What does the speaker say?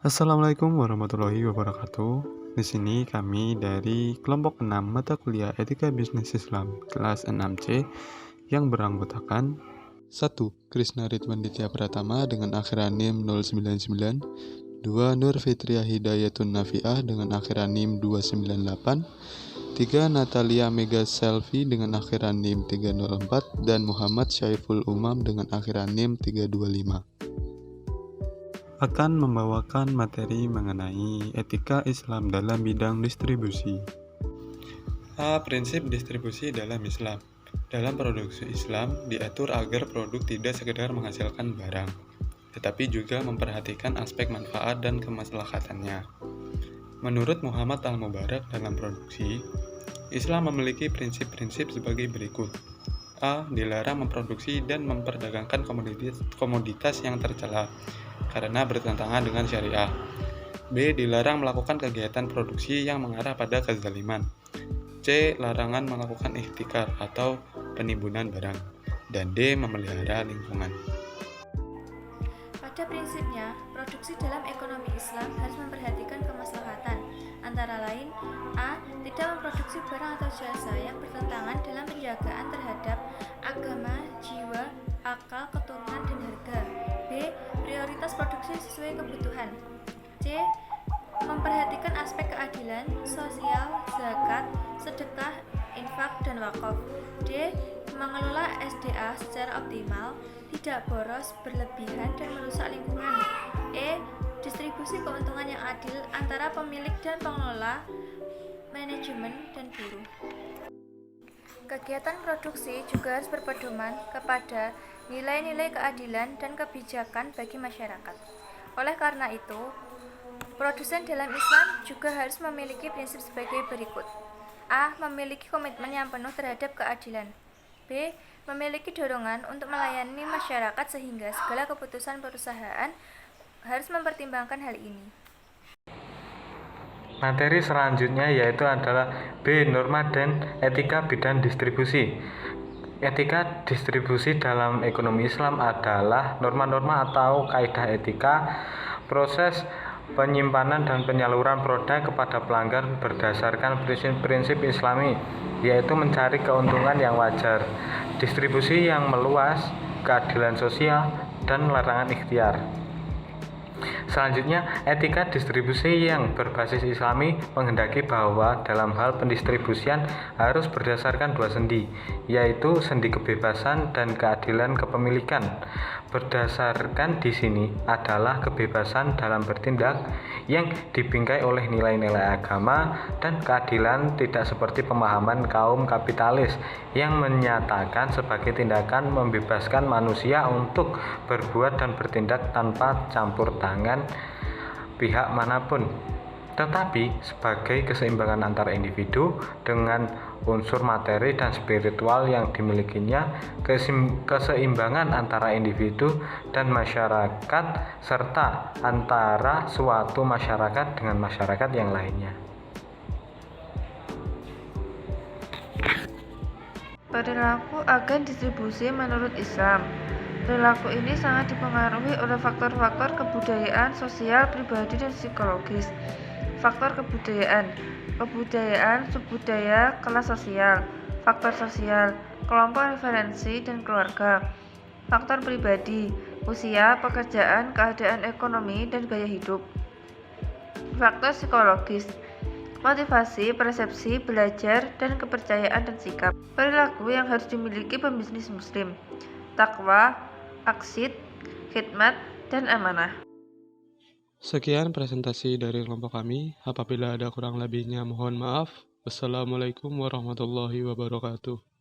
Assalamualaikum warahmatullahi wabarakatuh. Di sini kami dari kelompok 6 mata kuliah Etika Bisnis Islam kelas 6C yang beranggotakan 1. Krisna Ridwan Ditya Pratama dengan akhiran NIM 099, 2. Nur Fitriah Hidayatun Nafiah dengan akhiran NIM 298, 3. Natalia Mega Selvi dengan akhiran NIM 304, dan Muhammad Syaiful Umam dengan akhiran NIM 325. Akan membawakan materi mengenai etika Islam dalam bidang distribusi. A. Prinsip distribusi dalam Islam. Dalam produksi Islam diatur agar produk tidak sekedar menghasilkan barang, tetapi juga memperhatikan aspek manfaat dan kemaslahatannya. Menurut Muhammad Al-Mubarak dalam produksi, Islam memiliki prinsip-prinsip sebagai berikut. A. Dilarang memproduksi dan memperdagangkan komoditas yang tercela karena bertentangan dengan syariah. B. Dilarang melakukan kegiatan produksi yang mengarah pada kezaliman. C. Larangan melakukan ihtikar atau penimbunan barang. Dan D. Memelihara lingkungan. Pada prinsipnya, produksi dalam ekonomi Islam harus memperhatikan kemaslahatan, antara lain A. Tidak memproduksi barang atau jasa yang bertentangan dalam penjagaan terhadap agama, jiwa, akal, keturunan, dan harga. B. Prioritas produksi sesuai kebutuhan. C. Memperhatikan aspek keadilan, sosial, zakat, sedekah, infak, dan wakaf. D. Mengelola SDA secara optimal, tidak boros, berlebihan, dan merusak lingkungan. E. Distribusi keuntungan yang adil antara pemilik dan pengelola, manajemen, dan buruh. Kegiatan produksi juga harus berpedoman kepada nilai-nilai keadilan dan kebijakan bagi masyarakat. Oleh karena itu, produsen dalam Islam juga harus memiliki prinsip sebagai berikut. A. Memiliki komitmen yang penuh terhadap keadilan. B. Memiliki dorongan untuk melayani masyarakat sehingga segala keputusan perusahaan harus mempertimbangkan hal ini. Materi selanjutnya yaitu adalah B. Norma dan etika bidang distribusi. Etika distribusi dalam ekonomi Islam adalah norma-norma atau kaidah etika proses penyimpanan dan penyaluran produk kepada pelanggan berdasarkan prinsip-prinsip Islami, yaitu mencari keuntungan yang wajar, distribusi yang meluas, keadilan sosial, dan larangan ikhtiar. Selanjutnya, etika distribusi yang berbasis Islami menghendaki bahwa dalam hal pendistribusian harus berdasarkan dua sendi, yaitu sendi kebebasan dan keadilan kepemilikan. Berdasarkan di sini adalah kebebasan dalam bertindak yang dibingkai oleh nilai-nilai agama, dan keadilan tidak seperti pemahaman kaum kapitalis yang menyatakan sebagai tindakan membebaskan manusia untuk berbuat dan bertindak tanpa campur tangan pihak manapun, tetapi sebagai keseimbangan antara individu dengan unsur materi dan spiritual yang dimilikinya, keseimbangan antara individu dan masyarakat, serta antara suatu masyarakat dengan masyarakat yang lainnya. Perilaku agen distribusi menurut Islam. Perilaku ini sangat dipengaruhi oleh faktor-faktor kebudayaan, sosial, pribadi, dan psikologis. Faktor kebudayaan, subbudaya, kelas sosial. Faktor sosial, kelompok referensi dan keluarga. Faktor pribadi, usia, pekerjaan, keadaan ekonomi, dan gaya hidup. Faktor psikologis, motivasi, persepsi, belajar, dan kepercayaan dan sikap. Perilaku yang harus dimiliki pembisnis muslim: takwa, aksid, khidmat, dan amanah. Sekian presentasi dari kelompok kami. Apabila ada kurang lebihnya mohon maaf. Wassalamualaikum warahmatullahi wabarakatuh.